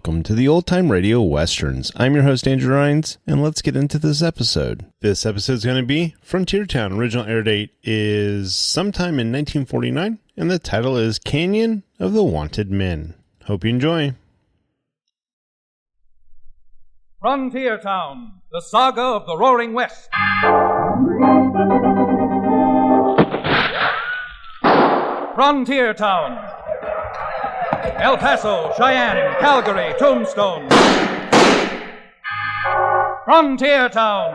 Welcome to the Old Time Radio Westerns. I'm your host, Andrew Rines, and let's get into this episode. This episode is going to be Frontier Town. Original air date is sometime in 1949, and the title is Canyon of the Wanted Men. Hope you enjoy. Frontier Town, the saga of the Roaring West. Frontier Town. El Paso, Cheyenne, Calgary, Tombstone. Frontier Town.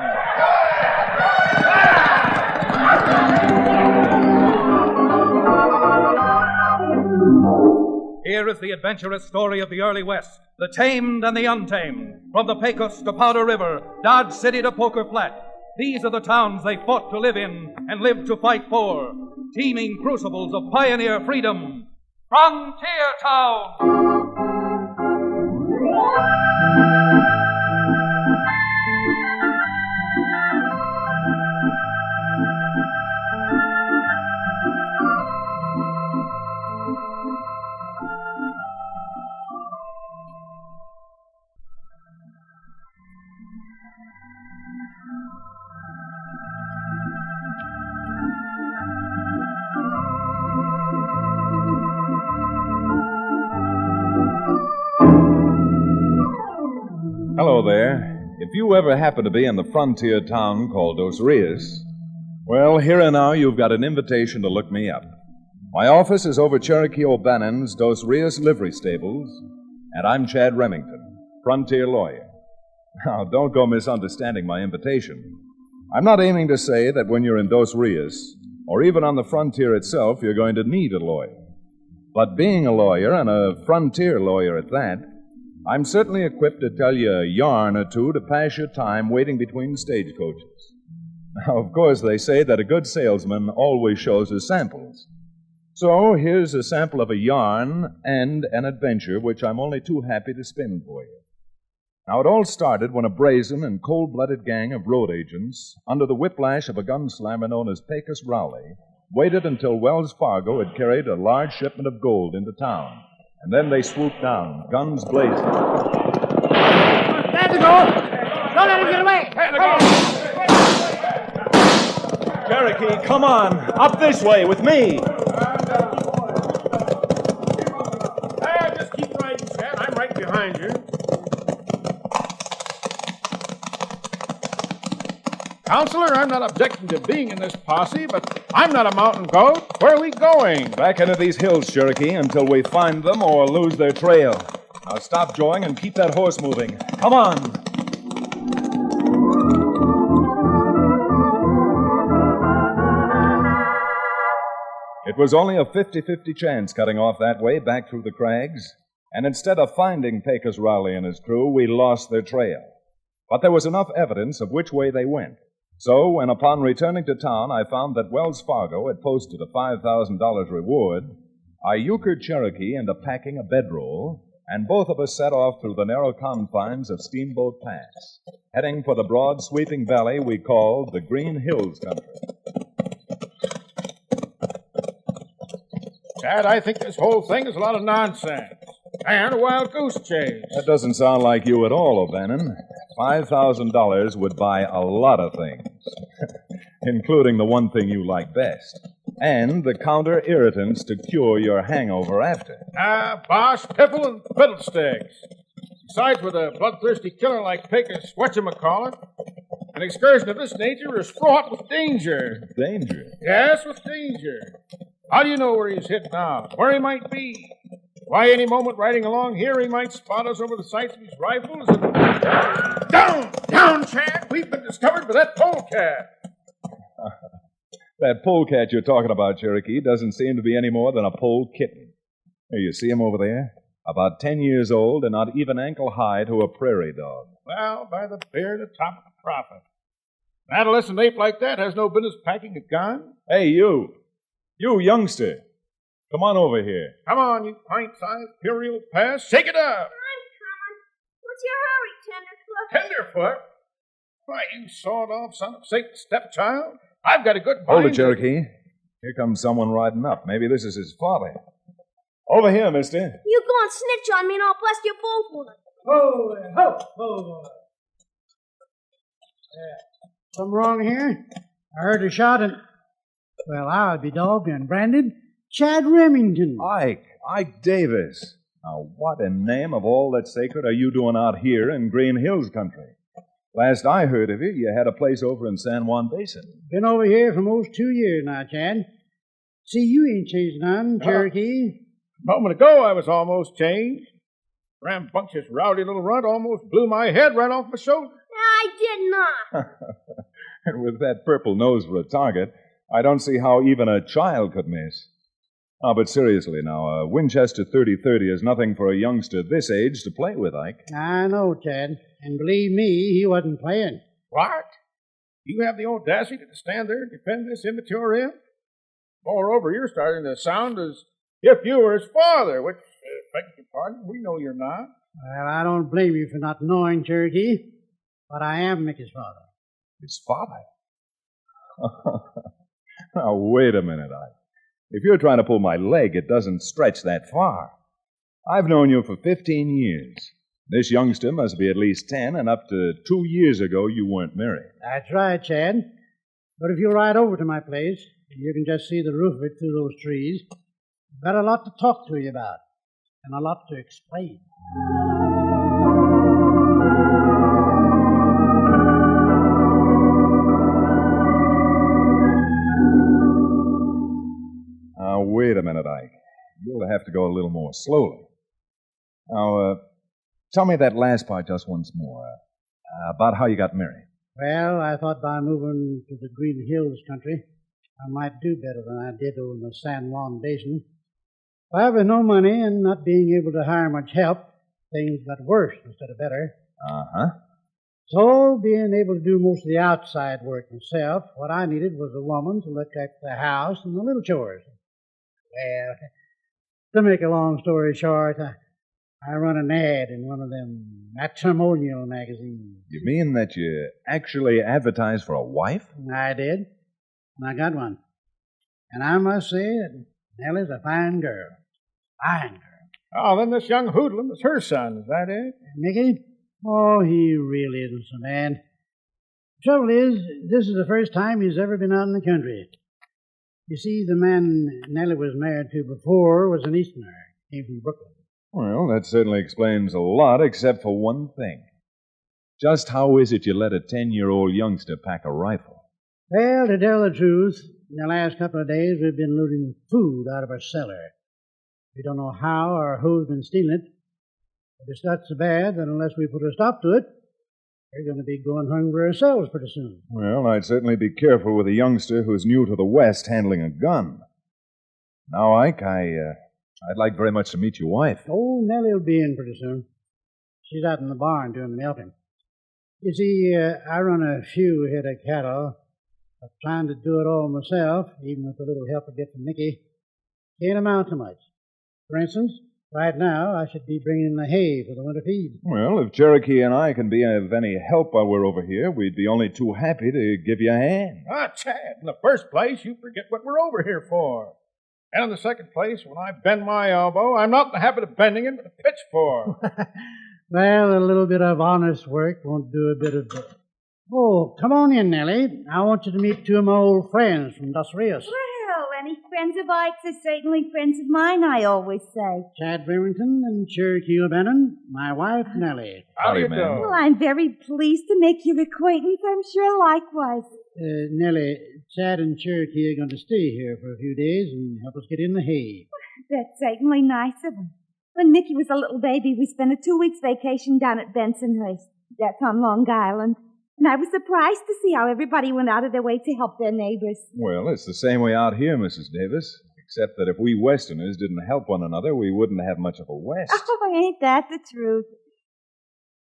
Here is the adventurous story of the early West, the tamed and the untamed. From the Pecos to Powder River, Dodge City to Poker Flat. These are the towns they fought to live in and lived to fight for. Teeming crucibles of pioneer freedom. Frontier Town! Hello there. If you ever happen to be in the frontier town called Dos Rios, well, here and now you've got an invitation to look me up. My office is over Cherokee O'Bannon's Dos Rios livery stables, and I'm Chad Remington, frontier lawyer. Now, don't go misunderstanding my invitation. I'm not aiming to say that when you're in Dos Rios, or even on the frontier itself, you're going to need a lawyer. But being a lawyer, and a frontier lawyer at that, I'm certainly equipped to tell you a yarn or two to pass your time waiting between stagecoaches. Now, of course, they say that a good salesman always shows his samples. So, here's a sample of a yarn and an adventure which I'm only too happy to spin for you. Now, it all started when a brazen and cold-blooded gang of road agents, under the whiplash of a gunslammer known as Pecos Rowley, waited until Wells Fargo had carried a large shipment of gold into town. And then they swooped down, guns blazing. Stand the door! Don't let him get away! Cherokee, come on! Up this way with me! Just keep riding, Chad. I'm right behind you. Counselor, I'm not objecting to being in this posse, but I'm not a mountain goat. Where are we going? Back into these hills, Cherokee, until we find them or lose their trail. Now stop jawing and keep that horse moving. Come on! It was only a 50-50 chance cutting off that way back through the crags, and instead of finding Pecos Rowley and his crew, we lost their trail. But there was enough evidence of which way they went. So, when upon returning to town, I found that Wells Fargo had posted a $5,000 reward, I euchred Cherokee into packing a bedroll, and both of us set off through the narrow confines of Steamboat Pass, heading for the broad, sweeping valley we called the Green Hills country. Chad, I think this whole thing is a lot of nonsense. And a wild goose chase. That doesn't sound like you at all, O'Bannon. $5,000 would buy a lot of things, including the one thing you like best, and the counter-irritants to cure your hangover after. Bosh, piffle, and fiddlesticks. Besides, with a bloodthirsty killer like Pecos, whatchamacallit, an excursion of this nature is fraught with danger. Danger? Yes, with danger. How do you know where he's hit now? Where he might be? Why, any moment riding along here, he might spot us over the sights of his rifles and... Down! Down, Chad! We've been discovered by that polecat! That polecat you're talking about, Cherokee, doesn't seem to be any more than a pole kitten. Here, you see him over there? About 10 years old and not even ankle-high to a prairie dog. Well, by the beard atop of the prophet. An adolescent ape like that has no business packing a gun. Hey, you! You, youngster! Come on over here. Come on, you pint-sized Imperial Pass. Shake it up. I'm coming. What's your hurry, Tenderfoot? Tenderfoot? Why, you sawed-off son of Satan's stepchild. I've got a good mind. Hold it, Cherokee. Here comes someone riding up. Maybe this is his father. Over here, mister. You on, snitch on me, and I'll blast you both with it. Ho, ho, ho. Something wrong here? I heard a shot and... Well, I'll be dogged and branded Chad Remington. Ike Davis. Now, what in name of all that's sacred are you doing out here in Green Hills country? Last I heard of you had a place over in San Juan Basin. Been over here for most 2 years now, Chad. See, you ain't changed none, Cherokee. A moment ago, I was almost changed. Rambunctious, rowdy little runt almost blew my head right off my shoulder. I did not. And with that purple nose for a target, I don't see how even a child could miss. Oh, but seriously now, a Winchester 30-30 is nothing for a youngster this age to play with, Ike. I know, Chad. And believe me, he wasn't playing. What? You have the audacity to stand there and defend this immature imp? Moreover, you're starting to sound as if you were his father, which, beg your pardon, we know you're not. Well, I don't blame you for not knowing, Cherokee, but I am Mickey's father. His father? Now, wait a minute, Ike. If you're trying to pull my leg, it doesn't stretch that far. I've known you for 15 years. This youngster must be at least 10, and up to 2 years ago, you weren't married. That's right, Chad. But if you'll ride over to my place, you can just see the roof of it through those trees. I've got a lot to talk to you about, and a lot to explain. Now, wait a minute, Ike. You'll have to go a little more slowly. Now, tell me that last part just once more, about how you got married. Well, I thought by moving to the Green Hills country, I might do better than I did over in the San Juan Basin. But with no money and not being able to hire much help, things got worse instead of better. Uh-huh. So, being able to do most of the outside work myself, what I needed was a woman to look after the house and the little chores. Well, to make a long story short, I run an ad in one of them matrimonial magazines. You mean that you actually advertised for a wife? I did, and I got one. And I must say that Nellie's a fine girl. Fine girl. Oh, then this young hoodlum is her son, is that it? Mickey? Oh, he really isn't so bad. The trouble is, this is the first time he's ever been out in the country. You see, the man Nellie was married to before was an Easterner. Came from Brooklyn. Well, that certainly explains a lot, except for one thing. Just how is it you let a 10-year-old youngster pack a rifle? Well, to tell the truth, in the last couple of days we've been looting food out of our cellar. We don't know how or who's been stealing it. But it's not so bad that unless we put a stop to it, we're going to be going hungry ourselves pretty soon. Well, I'd certainly be careful with a youngster who's new to the West handling a gun. Now, Ike, I'd like very much to meet your wife. Oh, Nellie'll be in pretty soon. She's out in the barn doing the milking. You see, I run a few head of cattle, but trying to do it all myself, even with a little help I get from Mickey, can't amount to much. For instance, right now I should be bringing in the hay for the winter feed. Well, if Cherokee and I can be of any help while we're over here, we'd be only too happy to give you a hand. Ah, Chad, in the first place, you forget what we're over here for. And in the second place, when I bend my elbow, I'm not in the habit of bending it with a pitchfork. Well, a little bit of honest work won't do a bit of good. Oh, come on in, Nellie. I want you to meet two of my old friends from Dos Rios. Well, any friends of Ike's are certainly friends of mine, I always say. Chad Remington and Cherokee O'Bannon, my wife, Nellie. How do you man. do? Well, I'm very pleased to make your acquaintance. I'm sure likewise. Nellie, Chad and Cherokee are going to stay here for a few days and help us get in the hay. That's certainly nice of them. When Mickey was a little baby, we spent a 2-week vacation down at Bensonhurst. That's on Long Island. And I was surprised to see how everybody went out of their way to help their neighbors. Well, it's the same way out here, Mrs. Davis. Except that if we Westerners didn't help one another, we wouldn't have much of a West. Oh, ain't that the truth?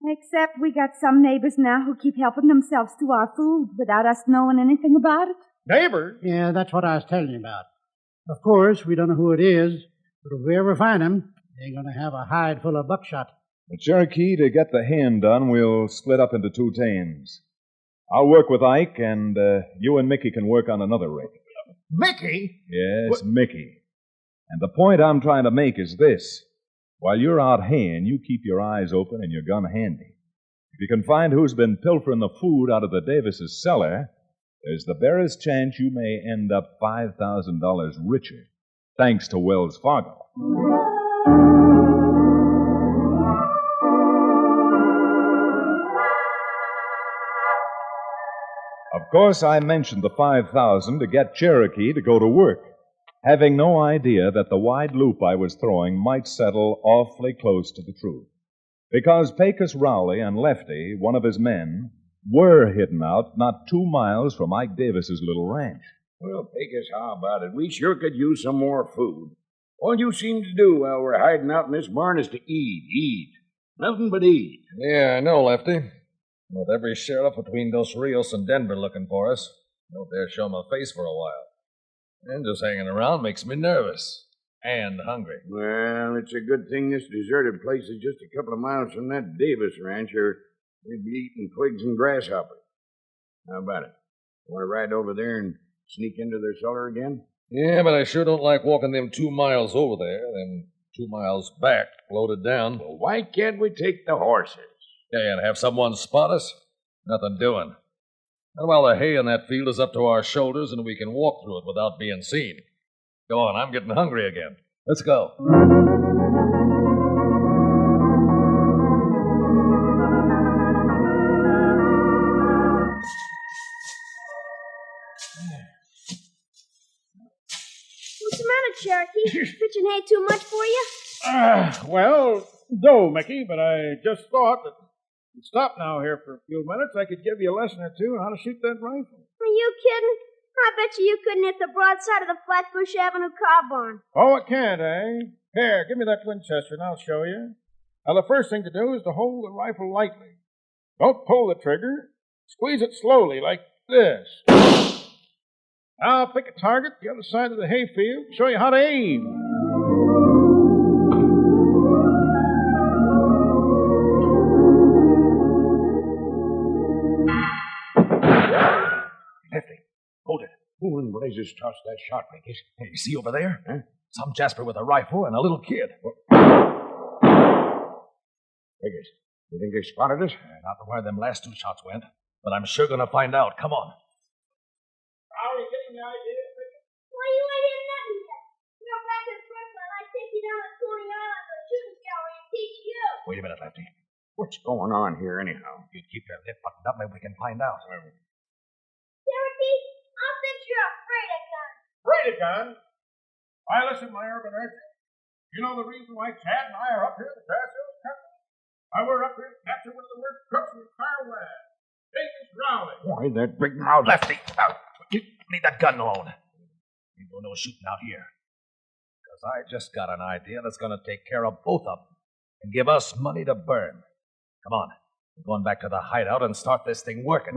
Except we got some neighbors now who keep helping themselves to our food without us knowing anything about it. Neighbors? Yeah, that's what I was telling you about. Of course, we don't know who it is, but if we ever find him, they're going to have a hide full of buckshot. But Cherokee, to get the hand done, we'll split up into 2 teams. I'll work with Ike, and you and Mickey can work on another rig. Mickey? Yes, Mickey. And the point I'm trying to make is this. While you're out haying, you keep your eyes open and your gun handy. If you can find who's been pilfering the food out of the Davises' cellar, there's the barest chance you may end up $5,000 richer, thanks to Wells Fargo. Of course, I mentioned the $5,000 to get Cherokee to go to work, having no idea that the wide loop I was throwing might settle awfully close to the truth. Because Pecos Rowley and Lefty, one of his men, were hidden out not 2 miles from Ike Davis's little ranch. Well, Pecos, how about it? We sure could use some more food. All you seem to do while we're hiding out in this barn is to eat. Nothing but eat. Yeah, I know, Lefty. With every sheriff between Dos Rios and Denver looking for us, don't dare show my face for a while. And just hanging around makes me nervous. And hungry. Well, it's a good thing this deserted place is just a couple of miles from that Davis ranch, or we'd be eating twigs and grasshoppers. How about it? Want to ride over there and sneak into their cellar again? Yeah, but I sure don't like walking them 2 miles over there, then 2 miles back, loaded down. Well, why can't we take the horses? Yeah, and have someone spot us? Nothing doing. And while the hay in that field is up to our shoulders and we can walk through it without being seen. Go on, I'm getting hungry again. Let's go. What's the matter, Cherokee? Pitching hay too much for you? Well, no, Mickey, but I just thought that you'd stop now here for a few minutes. I could give you a lesson or two on how to shoot that rifle. Are you kidding? I bet you couldn't hit the broadside of the Flatbush Avenue car barn. Oh, it can't, eh? Here, give me that Winchester and I'll show you. Now, the first thing to do is to hold the rifle lightly. Don't pull the trigger. Squeeze it slowly, like this. Now, I'll pick a target the other side of the hayfield and show you how to aim. Lefty, hold it. Who in blazes tossed that shot, Mickey? Hey, you see over there? Huh? Some Jasper with a rifle and a little kid. Mickey, you think they spotted us? Not where them last 2 shots went, but I'm sure gonna find out. Come on. How are you getting the idea, Mickey? Why, you ain't in nothing yet. You're back in Franklin. I take you down to Coney Island for a shooting gallery and teach you. Wait a minute, Lefty. What's going on here, anyhow? You keep your lip buttoned up, maybe we can find out. Cherokee, I'll bet you're afraid of guns. Afraid of guns? Why, listen, my urban urchin. You know the reason why Chad and I are up here in the Grass Hills Country? Why we're up here to capture one of the worst crooks in the entire West. Pecos Rowley. Why, that big mouth. Lefty, you leave that gun alone. Ain't no shooting out here. Because I just got an idea that's going to take care of both of them and give us money to burn. Come on. We're going back to the hideout and start this thing working.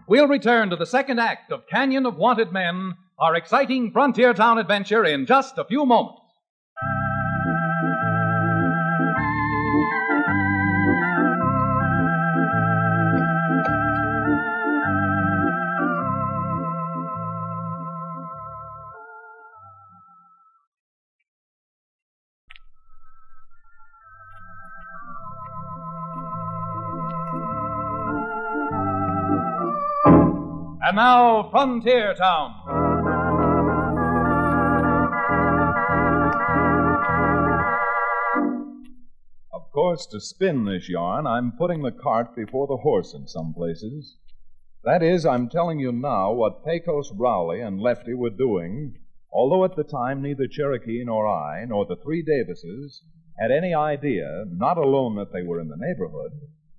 We'll return to the second act of Canyon of Wanted Men, our exciting frontier town adventure, in just a few moments. And now, Frontier Town. Of course, to spin this yarn, I'm putting the cart before the horse in some places. That is, I'm telling you now what Pecos Rowley and Lefty were doing, although at the time neither Cherokee nor I, nor the 3 Davises, had any idea, not alone that they were in the neighborhood,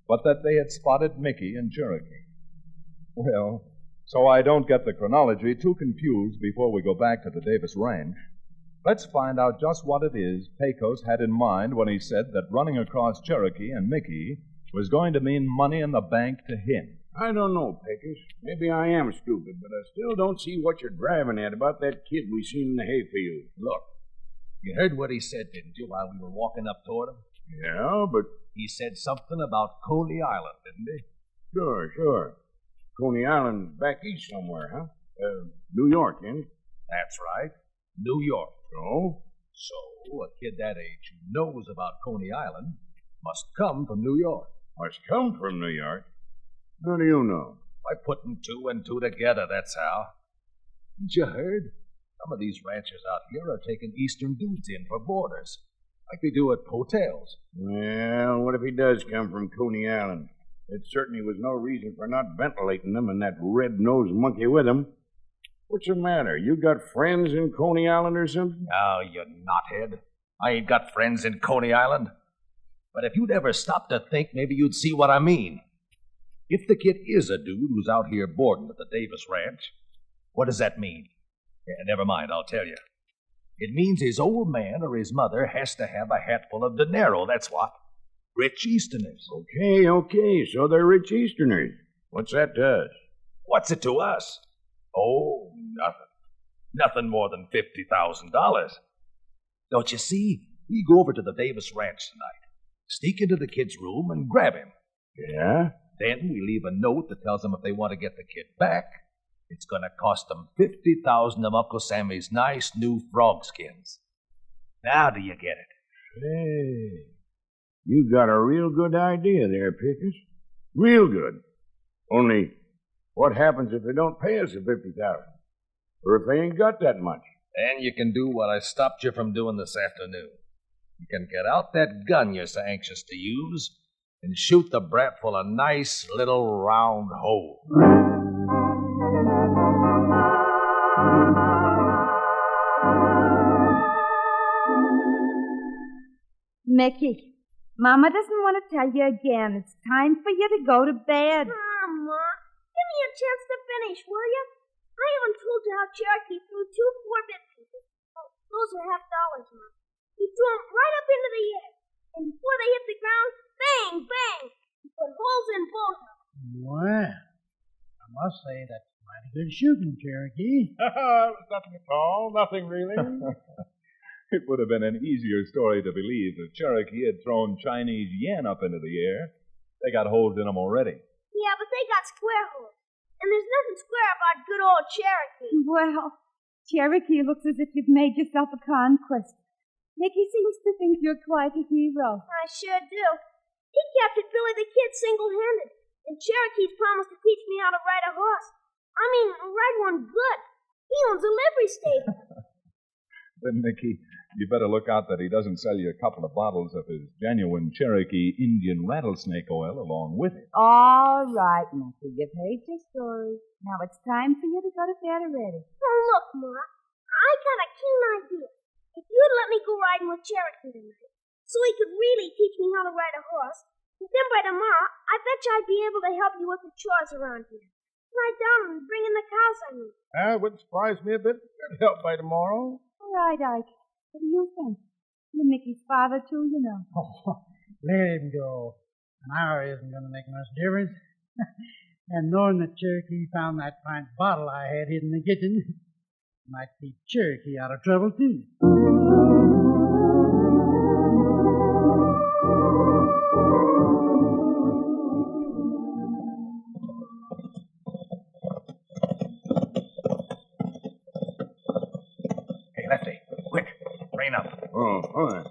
but that they had spotted Mickey and Cherokee. Well, so I don't get the chronology too confused before we go back to the Davis Ranch, let's find out just what it is Pecos had in mind when he said that running across Cherokee and Mickey was going to mean money in the bank to him. I don't know, Pecos. Maybe I am stupid, but I still don't see what you're driving at about that kid we seen in the hayfield. Look, you heard what he said, didn't you, while we were walking up toward him? Yeah, but... He said something about Coney Island, didn't he? Sure. Coney Island's back east somewhere, huh? New York, ain't it? That's right. New York. So? So, a kid that age who knows about Coney Island must come from New York. Must come from New York. How do you know? By putting two and two together, that's how. Haven't you heard? Some of these ranchers out here are taking Eastern dudes in for boarders, like they do at hotels. Well, what if he does come from Coney Island? There certainly was no reason for not ventilating him and that red-nosed monkey with him. What's the matter? You got friends in Coney Island or something? Oh, you knothead. I ain't got friends in Coney Island. But if you'd ever stop to think, maybe you'd see what I mean. If the kid is a dude who's out here boarding at the Davis Ranch, what does that mean? Yeah, never mind, I'll tell you. It means his old man or his mother has to have a hatful of dinero, that's what. Rich Easterners. Okay, so they're rich Easterners. What's that to us? What's it to us? Oh, nothing. Nothing more than $50,000. Don't you see? We go over to the Davis Ranch tonight, sneak into the kid's room and grab him. Yeah? Then we leave a note that tells them if they want to get the kid back, it's going to cost them $50,000 of Uncle Sammy's nice new frog skins. Now do you get it? Hey, you got a real good idea there, Pickus. Real good. Only, what happens if they don't pay us the $50,000? Or if they ain't got that much? Then you can do what I stopped you from doing this afternoon. You can get out that gun you're so anxious to use and shoot the brat full of nice little round holes. Mickey, Mama doesn't want to tell you again. It's time for you to go to bed. Mama, give me a chance to finish, will you? I haven't told you how Cherokee threw 2 4-bit pieces. Oh, those are $half, Mom. He threw them right up into the air. And before they hit the ground, bang, bang. He put holes in both of them. Well, I must say that's mighty good shooting, Cherokee. Nothing at all. Nothing really. It would have been an easier story to believe if Cherokee had thrown Chinese yen up into the air. They got holes in them already. Yeah, but they got square holes. And there's nothing square about good old Cherokee. Well, Cherokee looks as if you've made yourself a conquest. Mickey seems to think you're quite a hero. I sure do. He captured Billy the Kid single-handed. And Cherokee's promised to teach me how to ride a horse. I mean, ride one good. He owns a livery stable. Then, Mickey, you better look out that he doesn't sell you a couple of bottles of his genuine Cherokee Indian rattlesnake oil along with it. All right, Mickey, you've heard your story. Now it's time for you to go to bed already. Oh, look, Ma. I got a keen idea. If you'd let me go riding with Cherokee tonight, so he could really teach me how to ride a horse, then by tomorrow, I bet you I'd be able to help you with the chores around here. Ride down and bring in the cows I need. Wouldn't surprise me a bit. Could help by tomorrow. All right, Ike. What do you think? You're Mickey's father, too, you know. Oh, let him go. An hour isn't going to make much difference. And knowing that Cherokee found that pint bottle I had hid in the kitchen might keep Cherokee out of trouble, too. Hey, Lefty, quick, rein up. Oh, all right.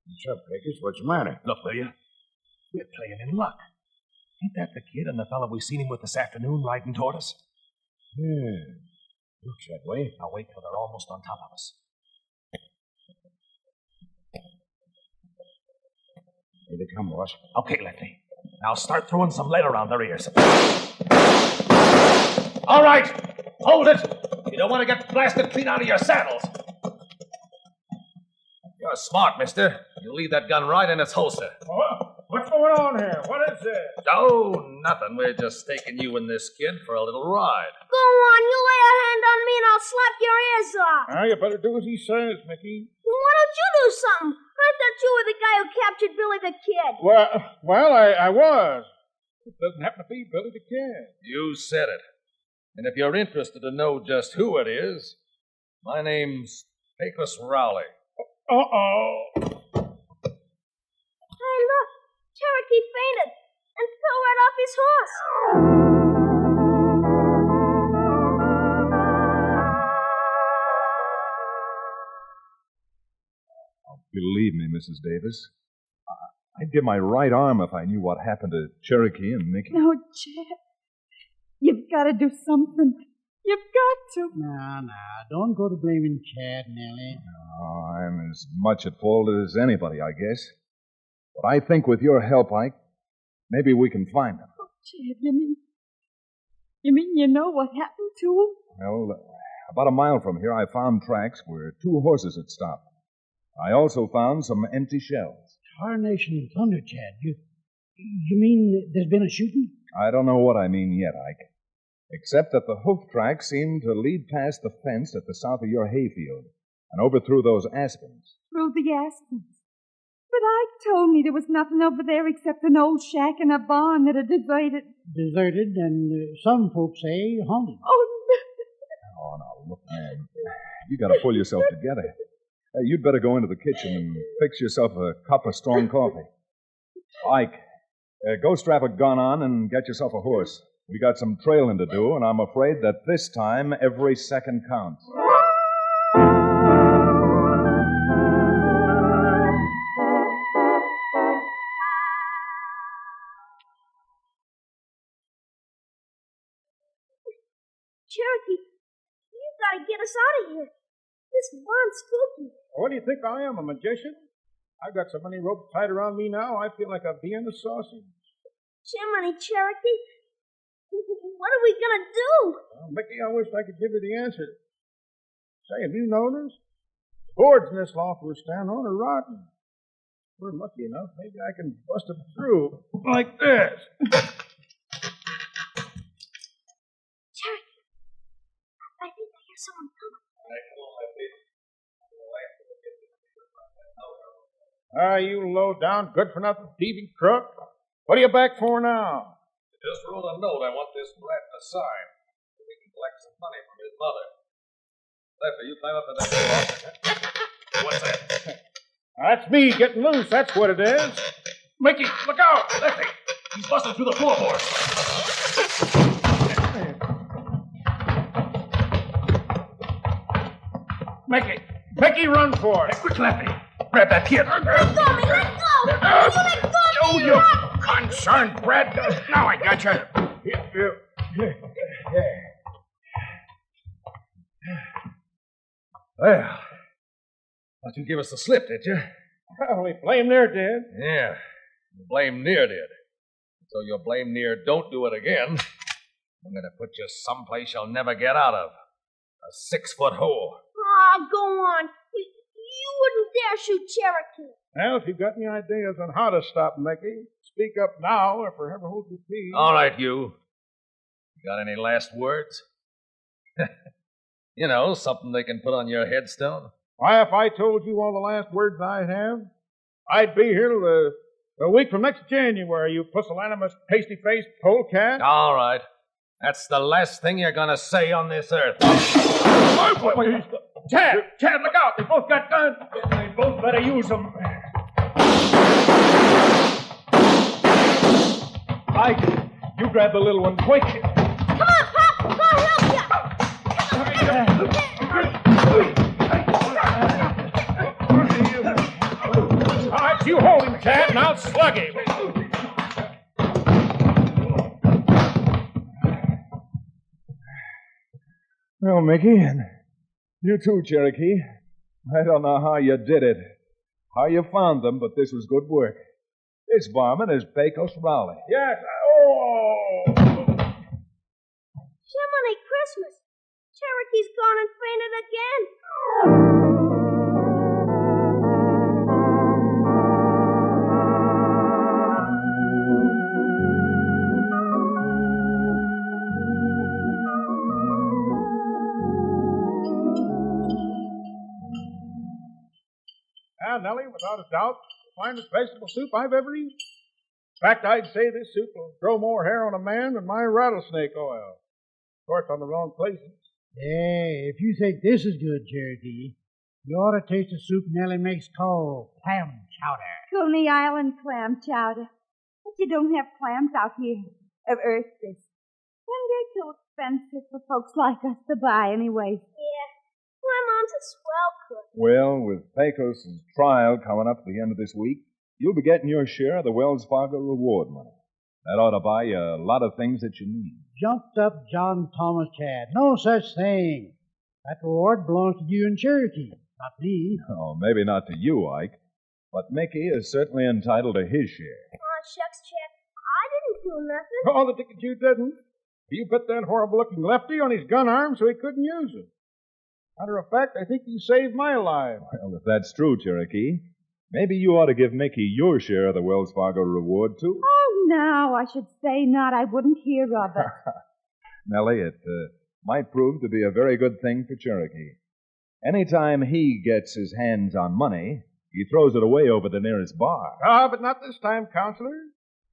What's up, Pecos? What's the matter? Look, will you? We're playing in luck. Ain't that the kid and the fellow we seen him with this afternoon riding toward us? Yeah. Looks that way. Now wait till they're almost on top of us. Here they come, boss. Okay, Lefty. Now start throwing some lead around their ears. All right! Hold it! You don't want to get blasted clean out of your saddles. You're smart, mister. You leave that gun right in its holster. What's going on here? What is this? Oh, nothing. We're just taking you and this kid for a little ride. Go on, you lay a hand on me and I'll slap your ears off. You better do as he says, Mickey. Well, why don't you do something? I thought you were the guy who captured Billy the Kid. Well, I was. It doesn't happen to be Billy the Kid. You said it. And if you're interested to know just who it is, my name's Pecos Rowley. Uh-oh. Hey, look. Cherokee fainted and fell right off his horse. Believe me, Mrs. Davis, I'd give my right arm if I knew what happened to Cherokee and Mickey. No, Chad. You've got to do something. You've got to. No, don't go to blaming Chad, Nellie. Oh, I'm as much at fault as anybody, I guess. But I think with your help, Ike, maybe we can find them. Oh, Chad, you mean you know what happened to him? Well, about a mile from here, I found tracks where 2 horses had stopped. I also found some empty shells. Tarnation and thunder, Chad. You mean there's been a shooting? I don't know what I mean yet, Ike. Except that the hoof tracks seem to lead past the fence at the south of your hayfield and over through those aspens. Through the aspens. But Ike told me there was nothing over there except an old shack and a barn that had deserted. Deserted, and some folks say haunted. Oh, Oh, now, look, man, you got to pull yourself together. You'd better go into the kitchen and fix yourself a cup of strong coffee. Ike, go strap a gun on and get yourself a horse. We got some trailing to do, and I'm afraid that this time every second counts. Cherokee, you gotta get us out of here. This barn's spooky. What do you think I am, a magician? I've got so many ropes tied around me now, I feel like a bee in a sausage. Jiminy, Cherokee, what are we gonna do? Well, Mickey, I wish I could give you the answer. Say, have you noticed? The boards in this loft we're standing on are rotten. If we're lucky enough, maybe I can bust them through like this. Cherokee, I think I hear someone coming. You low-down, good-for-nothing thieving crook. What are you back for now? Just wrote a note I want this brat to sign so we can collect some money from his mother. Lefty, you climb up in that door. What's that? That's me getting loose, that's what it is. Mickey, look out! Lefty, he's busting through the floorboards. Mickey, run for it. Quick, Lefty. Grab that kid. Let go of me, let go! You let go of me! You concerned brat. Now I got you. Well, thought you give us the slip, did you? Well, we blame near did. Yeah, you blame near did. So you blame near don't do it again. I'm going to put you someplace you'll never get out of. A 6-foot hole. Ah, go on. You wouldn't dare shoot Cherokee. Well, if you've got any ideas on how to stop Mickey, speak up now or forever hold your peace. All right, you. You got any last words? You know, something they can put on your headstone. Why, if I told you all the last words I have, I'd be here till a week from next January, you pusillanimous, pasty-faced polecat. All right. That's the last thing you're going to say on this earth. Chad, look out. They both got guns. They both better use them. Ike, you grab the little one quick. Come on, Pop. I'll help you. All right, you hold him, Chad, and I'll slug him. Well, Mickey, and you too, Cherokee. I don't know how you did it, how you found them, but this was good work. This barman is Pecos Rowley. Yes. Oh! Jiminy Christmas. Cherokee's gone and fainted again. Now, Nellie, without a doubt, the finest vegetable soup I've ever eaten. In fact, I'd say this soup will grow more hair on a man than my rattlesnake oil. Of course, on the wrong places. Hey, if you think this is good, Cherokee, you ought to taste the soup Nellie makes called clam chowder. Coney Island clam chowder. you don't have clams out here. Oysters. And they're too expensive for folks like us to buy anyway. Yeah. My mom's a swell cook. Well, with Pecos' trial coming up at the end of this week, you'll be getting your share of the Wells Fargo reward money. That ought to buy you a lot of things that you need. Jumped up John Thomas Chad. No such thing. That reward belongs to you and Cherokee, not me. Oh, maybe not to you, Ike, but Mickey is certainly entitled to his share. Oh, shucks, Chad. I didn't do nothing. Oh, the ticket you didn't. You put that horrible-looking lefty on his gun arm so he couldn't use it. Matter of fact, I think you saved my life. Well, if that's true, Cherokee, maybe you ought to give Mickey your share of the Wells Fargo reward, too. Oh, no, I should say not. I wouldn't hear of it. Nellie, it might prove to be a very good thing for Cherokee. Anytime he gets his hands on money, he throws it away over the nearest bar. Ah, but not this time, Counselor.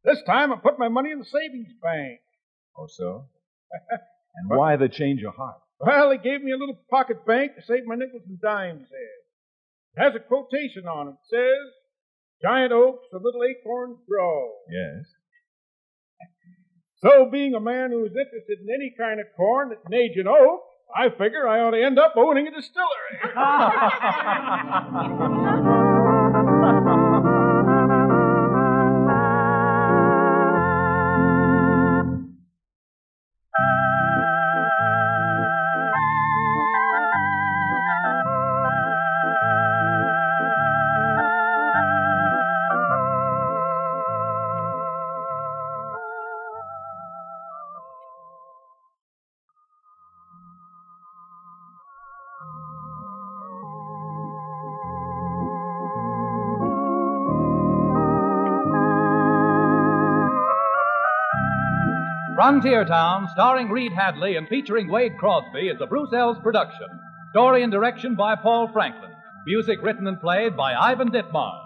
This time I put my money in the savings bank. Oh, so? And why the change of heart? Well, they gave me a little pocket bank to save my nickels and dimes there. It has a quotation on it. It says, "Giant oaks the little acorns grow." Yes. So, being a man who's interested in any kind of corn that's an aging oak, I figure I ought to end up owning a distillery. Frontier Town, starring Reed Hadley and featuring Wade Crosby, is a Bruce Ells production. Story and direction by Paul Franklin. Music written and played by Ivan Ditmar.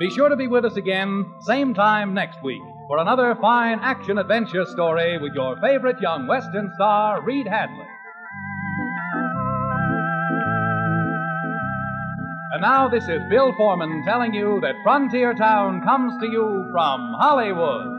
Be sure to be with us again, same time next week, for another fine action-adventure story with your favorite young Western star, Reed Hadley. And now this is Bill Foreman telling you that Frontier Town comes to you from Hollywood.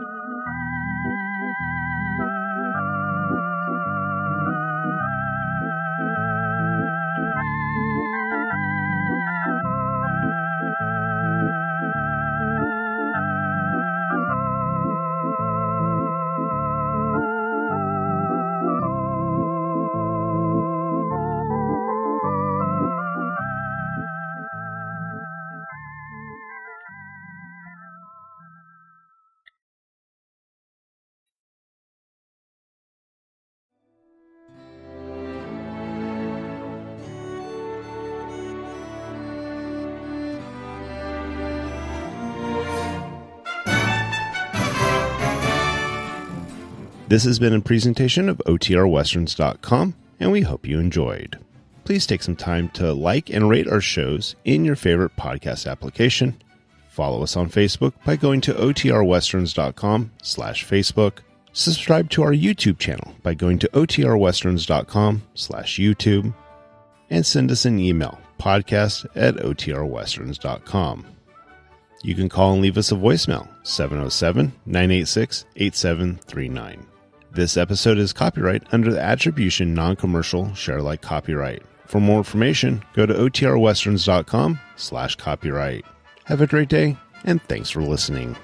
This has been a presentation of OTRWesterns.com, and we hope you enjoyed. Please take some time to like and rate our shows in your favorite podcast application. Follow us on Facebook by going to OTRWesterns.com/Facebook. Subscribe to our YouTube channel by going to OTRWesterns.com/YouTube. And send us an email, podcast@OTRWesterns.com. You can call and leave us a voicemail, 707-986-8739. This episode is copyright under the Attribution Non-Commercial Share-alike copyright. For more information, go to OTRWesterns.com/copyright. Have a great day, and thanks for listening.